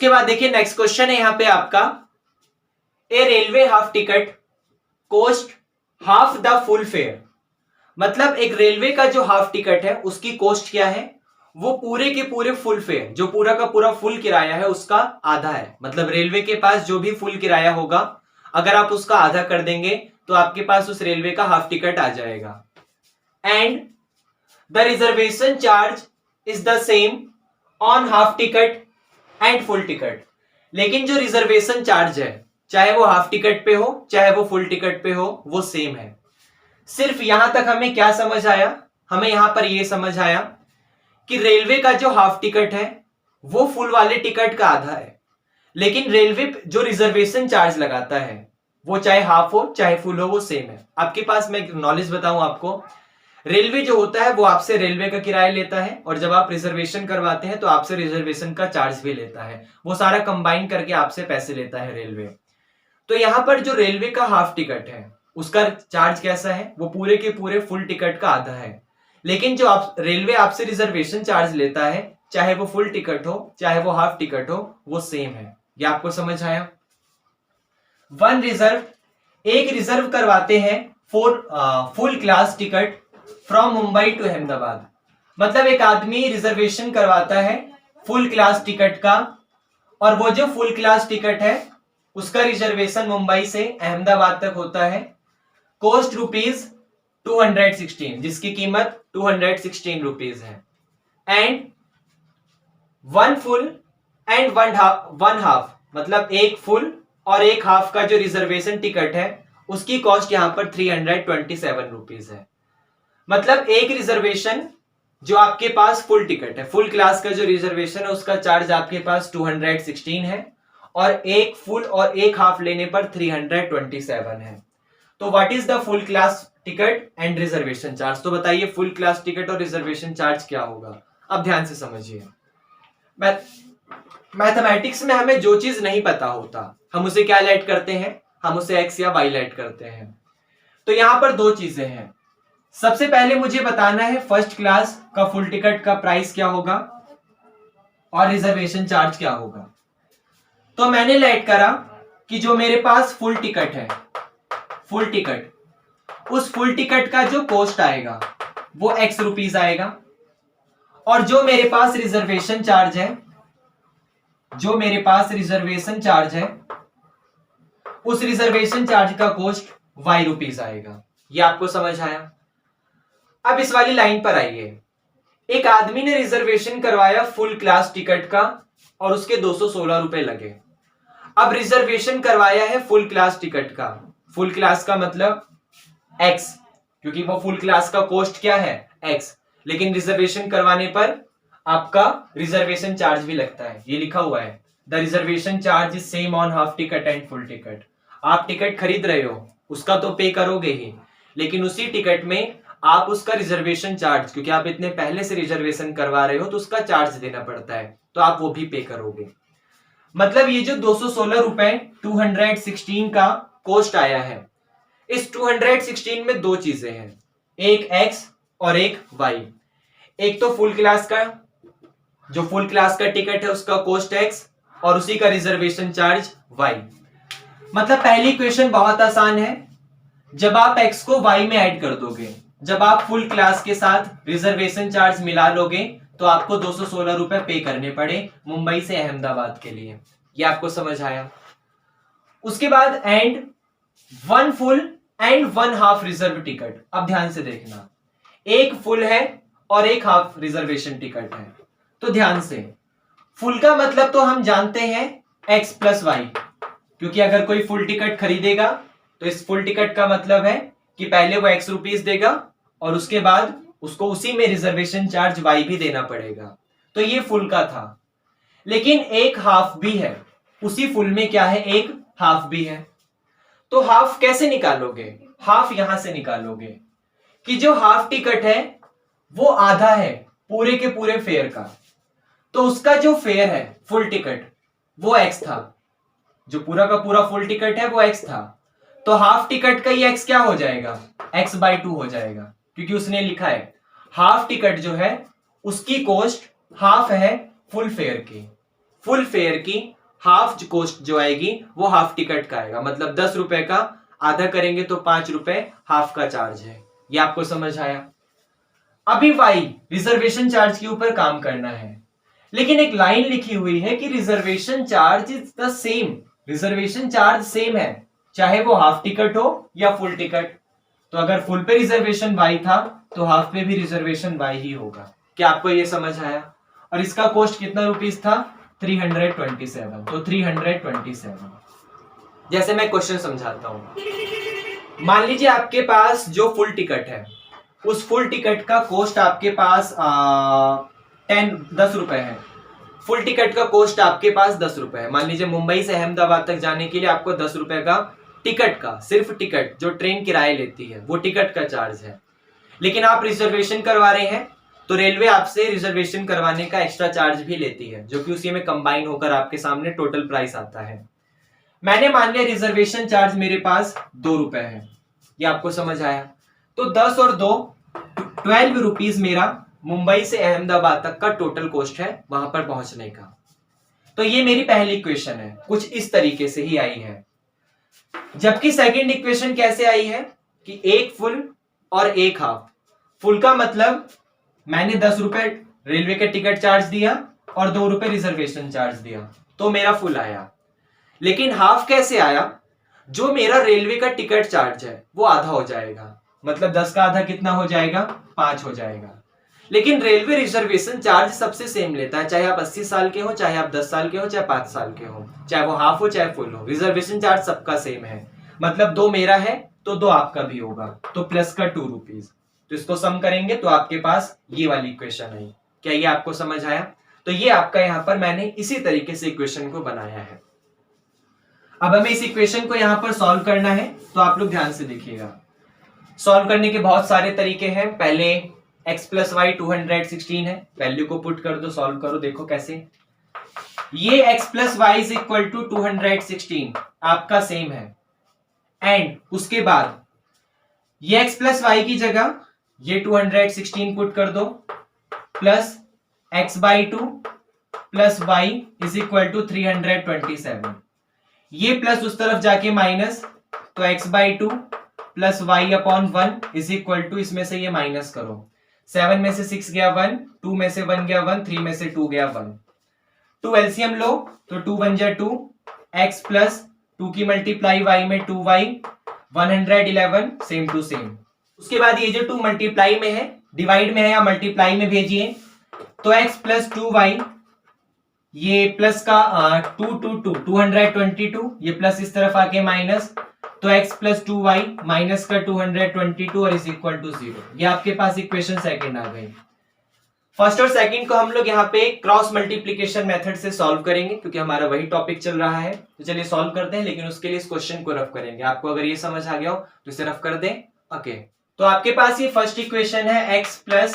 उसके बाद देखिए नेक्स्ट क्वेश्चन है यहां पे आपका, a railway half ticket cost half the full fare. मतलब एक रेलवे का जो हाफ टिकट है उसकी कॉस्ट क्या है, वो पूरे के पूरे फुल फेयर, जो पूरा का पूरा फुल किराया है उसका आधा है। मतलब रेलवे के पास जो भी फुल किराया होगा अगर आप उसका आधा कर देंगे तो आपके पास उस रेलवे का हाफ टिकट आ जाएगा। And the reservation charge is the same on half ticket and full ticket. लेकिन जो रिजर्वेशन चार्ज है चाहे वो हाफ टिकट पे हो चाहे वो फुल टिकट पे हो वो सेम है। सिर्फ यहां तक हमें क्या समझ आया, हमें यहां पर यह समझ आया कि रेलवे का जो हाफ टिकट है वो फुल वाले टिकट का आधा है, लेकिन रेलवे जो रिजर्वेशन चार्ज लगाता है वो चाहे हाफ हो चाहे फुल हो वो सेम है। आपके पास मैं नॉलेज बताऊं आपको, रेलवे जो होता है वो आपसे रेलवे का किराया लेता है और जब आप रिजर्वेशन करवाते हैं तो आपसे रिजर्वेशन का चार्ज भी लेता है, वो सारा कंबाइन करके आपसे पैसे लेता है रेलवे। तो यहां पर जो रेलवे का हाफ टिकट है उसका चार्ज कैसा है, वो पूरे के पूरे फुल टिकट का आधा है। लेकिन जो आप रेलवे आपसे रिजर्वेशन चार्ज लेता है चाहे वो फुल टिकट हो चाहे वो हाफ टिकट हो वो सेम है। ये आपको समझ आया। वन रिजर्व, एक रिजर्व करवाते हैं for full class ticket from Mumbai to Ahmedabad. मतलब एक आदमी रिजर्वेशन करवाता है फुल क्लास टिकट का और वो जो फुल क्लास टिकट है उसका रिजर्वेशन मुंबई से अहमदाबाद तक होता है। कॉस्ट रुपीज 216, जिसकी कीमत 216 रुपीज है। And one full and one half, मतलब एक फुल और एक हाफ का जो रिजर्वेशन टिकट है उसकी कॉस्ट यहां पर 327 रुपीज है। मतलब एक रिजर्वेशन जो आपके पास फुल टिकट है, फुल क्लास का जो रिजर्वेशन है उसका चार्ज आपके पास 216 है और एक फुल और एक हाफ लेने पर 327 है। तो what is the full class ticket and reservation charge. तो बताइए फुल क्लास टिकट और रिजर्वेशन चार्ज क्या होगा। अब ध्यान से समझिए, मैथमेटिक्स में हमें जो चीज नहीं पता होता हम उसे क्या लेट करते हैं, हम उसे एक्स या वाई लेट करते हैं। तो यहां पर दो चीजें हैं। सबसे पहले मुझे बताना है फर्स्ट क्लास का फुल टिकट का प्राइस क्या होगा और रिजर्वेशन चार्ज क्या होगा। तो मैंने लेट करा कि जो मेरे पास फुल टिकट है, फुल टिकट, उस फुल टिकट का जो कॉस्ट आएगा वो एक्स रुपीज आएगा और जो मेरे पास रिजर्वेशन चार्ज है, जो मेरे पास रिजर्वेशन चार्ज है उस रिजर्वेशन चार्ज का कॉस्ट वाई रुपीज आएगा। ये आपको समझ आया। अब इस वाली लाइन पर आइए। एक आदमी ने रिजर्वेशन करवाया फुल क्लास टिकट का और उसके 216 रुपए लगे। अब रिजर्वेशन करवाया है फुल क्लास टिकट का, फुल क्लास का मतलब एक्स, क्योंकि वो फुल क्लास का कॉस्ट क्या है एक्स, लेकिन रिजर्वेशन करवाने पर आपका रिजर्वेशन चार्ज भी लगता है। ये लिखा हुआ है the reservation charge is same on half ticket and full ticket. आप टिकट खरीद रहे हो उसका तो पे करोगे ही, लेकिन उसी टिकट में आप उसका रिजर्वेशन चार्ज, क्योंकि आप इतने पहले से रिजर्वेशन करवा रहे हो तो उसका चार्ज देना पड़ता है, तो आप वो भी पे करोगे। मतलब ये जो 216 रुपए 216 का कॉस्ट आया है, इस 216 में दो चीजें हैं, एक एक्स और एक वाई। एक तो फुल क्लास का, जो फुल क्लास का टिकट है उसका कॉस्ट एक्स और उसी का रिजर्वेशन चार्ज वाई। मतलब पहली इक्वेशन बहुत आसान है, जब आप एक्स को वाई में ऐड कर दोगे, जब आप फुल क्लास के साथ रिजर्वेशन चार्ज मिला लोगे तो आपको 216 रुपए पे करने पड़े मुंबई से अहमदाबाद के लिए। ये आपको समझ आया। उसके बाद and one full and one half reserve ticket. अब ध्यान से देखना, एक फुल है और एक हाफ रिजर्वेशन टिकट है। तो ध्यान से, फुल का मतलब तो हम जानते हैं एक्स प्लस वाई, क्योंकि अगर कोई फुल टिकट खरीदेगा तो इस फुल टिकट का मतलब है कि पहले वो एक्स रुपीज देगा और उसके बाद उसको उसी में रिजर्वेशन चार्ज वाई भी देना पड़ेगा। तो ये फुल का था। लेकिन एक हाफ भी है, उसी फुल में क्या है एक हाफ भी है। तो हाफ कैसे निकालोगे, हाफ यहां से निकालोगे कि जो हाफ टिकट है वो आधा है पूरे के पूरे फेयर का, तो उसका जो फेयर है फुल टिकट वो एक्स था, जो पूरा का पूरा फुल टिकट है वो एक्स था। तो हाफ टिकट का ये एक्स क्या हो जाएगा, एक्स बाई 2 हो जाएगा, क्योंकि उसने लिखा है हाफ टिकट जो है उसकी कॉस्ट हाफ है फुल फेयर की। फुल फेयर की हाफ कॉस्ट जो आएगी वो हाफ टिकट का आएगा, मतलब 10 रुपए का आधा करेंगे तो 5 रुपए हाफ का चार्ज है। ये आपको समझ आया। अभी वाई रिजर्वेशन चार्ज के ऊपर काम करना है, लेकिन एक लाइन लिखी हुई है कि reservation charge is the same, reservation charge same है चाहे वो हाफ टिकट हो या फुल टिकट। तो अगर फुल पे रिजर्वेशन वाई था तो हाफ पे भी रिजर्वेशन वाई ही होगा। क्या आपको ये समझ आया? और इसका कॉस्ट कितना रुपीस था? 327। तो 327। जैसे मैं क्वेश्चन समझाता हूं, मान लीजिए आपके पास जो फुल टिकट है उस फुल टिकट का कॉस्ट आपके पास 10 रुपए है। फुल टिकट का कॉस्ट आपके पास 10 रुपए है। मान लीजिए मुंबई से अहमदाबाद तक जाने के लिए आपको 10 रुपए का टिकट का, सिर्फ टिकट जो ट्रेन किराए लेती है वो टिकट का चार्ज है। लेकिन आप रिजर्वेशन करवा रहे हैं तो रेलवे आपसे रिजर्वेशन करवाने का एक्स्ट्रा चार्ज भी लेती है, जो कि उसी में कंबाइन होकर आपके सामने टोटल प्राइस आता है। मैंने मान लिया रिजर्वेशन चार्ज मेरे पास 2 रुपए है। ये आपको समझ आया? तो 10 और 2 12 रुपीज मेरा मुंबई से अहमदाबाद तक का टोटल कॉस्ट है वहां पर पहुंचने का। तो ये मेरी पहली इक्वेशन है, कुछ इस तरीके से ही आई है। जबकि सेकंड इक्वेशन कैसे आई है कि एक फुल और एक हाफ। फुल का मतलब मैंने 10 रुपए रेलवे का टिकट चार्ज दिया और 2 रुपए रिजर्वेशन चार्ज दिया, तो मेरा फुल आया। लेकिन हाफ कैसे आया? जो मेरा रेलवे का टिकट चार्ज है वो आधा हो जाएगा, मतलब 10 का आधा कितना हो जाएगा? 5 हो जाएगा। लेकिन रेलवे रिजर्वेशन चार्ज सबसे सेम लेता है, चाहे आप 80 साल के हो, चाहे आप 10 साल के हो, चाहे 5 साल के हो, चाहे वो हाफ हो चाहे फुल हो, रिजर्वेशन चार्ज सबका सेम है। मतलब 2 मेरा है तो 2 आपका भी होगा, तो प्लस का 2 रुपीज। तो इसको सम करेंगे तो आपके पास ये वाली इक्वेशन आई। क्या ये आपको समझ आया? तो ये आपका यहां पर मैंने इसी तरीके से इक्वेशन को बनाया है। अब हमें इस इक्वेशन को यहां पर सॉल्व करना है, तो आप लोग ध्यान से देखिएगा। सॉल्व करने के बहुत सारे तरीके हैं। पहले x प्लस वाई 216 है, वैल्यू को पुट कर दो, सॉल्व करो, देखो कैसे। ये x plus y is equal to 216 आपका सेम है। एंड उसके बाद ये x प्लस वाई की जगह ये 216 पुट कर दो, plus x by 2 plus y is equal to 327। ये प्लस उस तरफ जाके माइनस, तो x by 2 plus y upon 1 is equal to, इसमें से ये माइनस करो, 7 में से 6 गया 1, 2 में से 1 गया 1, 3 में से 2 गया 1, 2 एलसीएम लो तो 2 बन जाए 2, x प्लस 2 की मल्टीप्लाई y में 2y 111, सेम टू सेम। उसके बाद ये जो 2 मल्टीप्लाई में है, डिवाइड में है या मल्टीप्लाई में भेजिए, तो x प्लस 2y, ये प्लस का 222 ये प्लस इस तरफ आके माइनस, तो x प्लस 2y माइनस का 222 और इज इक्वल टू 0। ये आपके पास इक्वेशन सेकंड आ गई। फर्स्ट और सेकंड को हम लोग यहाँ पे क्रॉस मल्टीप्लीकेशन मेथड से सॉल्व करेंगे, क्योंकि हमारा वही टॉपिक चल रहा है। तो चलिए सॉल्व करते हैं, लेकिन उसके लिए इस क्वेश्चन को रफ करेंगे। आपको अगर ये समझ आ गया हो तो इसे रफ कर दें। ओके, तो आपके पास ये फर्स्ट इक्वेशन है x plus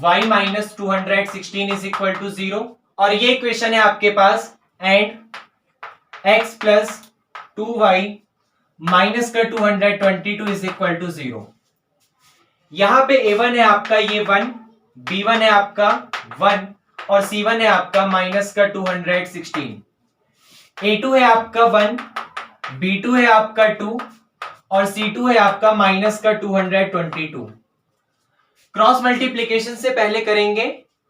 y minus 216 is equal to 0, और ये इक्वेशन है आपके पास and x plus 2y minus का 222 इज इक्वल टू 0। यहां पे a1 है आपका ये 1, b1 है आपका 1 और c1 है आपका माइनस का 216। a2 है आपका 1, b2 है आपका 2 और c2 है आपका माइनस का 222। क्रॉस मल्टीप्लीकेशन से पहले करेंगे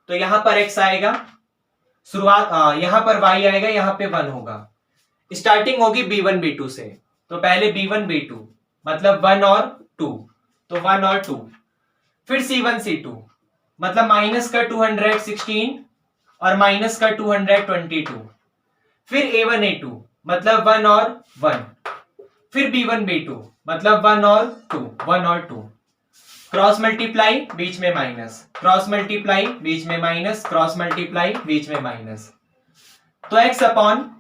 तो यहां पर x आएगा, शुरुआत यहां पर y आएगा, यहां पे 1 होगा। स्टार्टिंग होगी b1 b2 से, तो पहले b1 b2 मतलब 1 और 2, तो 1 और 2, फिर c1 c2 मतलब माइनस का 216 और माइनस का 222, फिर a1 a2 मतलब 1 और 1, फिर b1 b2 मतलब 1 और 2, 1 और 2, क्रॉस मल्टीप्लाई बीच में माइनस, क्रॉस मल्टीप्लाई बीच में माइनस, क्रॉस मल्टीप्लाई बीच में माइनस, तो x अपॉन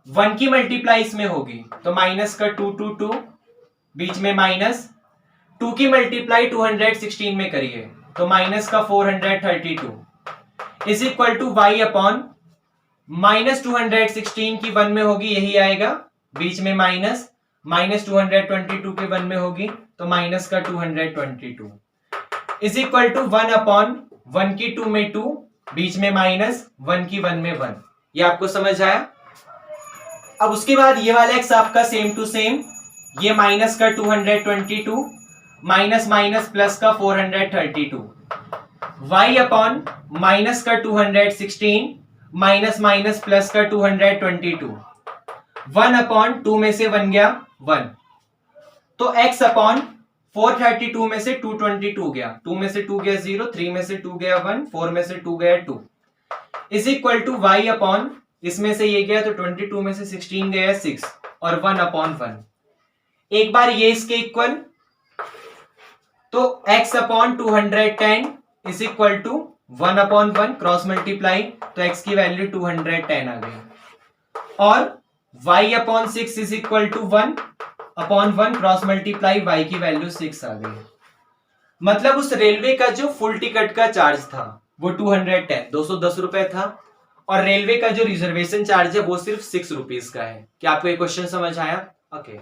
1 की मल्टीप्लाई इसमें होगी, तो माइनस का 2 बीच में माइनस, 2 की मल्टीप्लाई 216 में करिए तो माइनस का 432 is equal to y upon minus 216 की 1 में होगी, यही आएगा, बीच में माइनस, माइनस 222 के 1 में होगी तो माइनस का 222 इज इक्वल टू 1 अपॉन 1 की 2 में 2, बीच में माइनस, 1 की 1 में 1, ये आपको समझ आया? अब उसके बाद ये वाला x आपका सेम टू सेम, ये माइनस का 222 माइनस माइनस प्लस का 432, y अपॉन माइनस का 216 माइनस माइनस प्लस का 222, 1 अपॉन 2 में से 1 गया 1, तो x अपॉन 432 में से 222 गया, 2 में से 2 गया 0, 3 में से 2 गया 1, 4 में से 2 गया 2 is equal to y upon, इसमें से ये गया तो 22 में से 16 गया 6 और 1 अपॉन 1। एक बार ये इसके इक्वल, तो x upon 210 is equal to 1 upon 1, cross multiply, तो x की वैल्यू 210 आ गई, और y upon 6 is equal to 1 upon 1, cross multiply, y की वैल्यू 6 आ गई। मतलब उस रेलवे का जो फुल टिकट का चार्ज था वो 210 रुपए था, और रेलवे का जो रिजर्वेशन चार्ज है वो सिर्फ 6 रुपीज का है। क्या आपको ये क्वेश्चन समझ आया? ओके।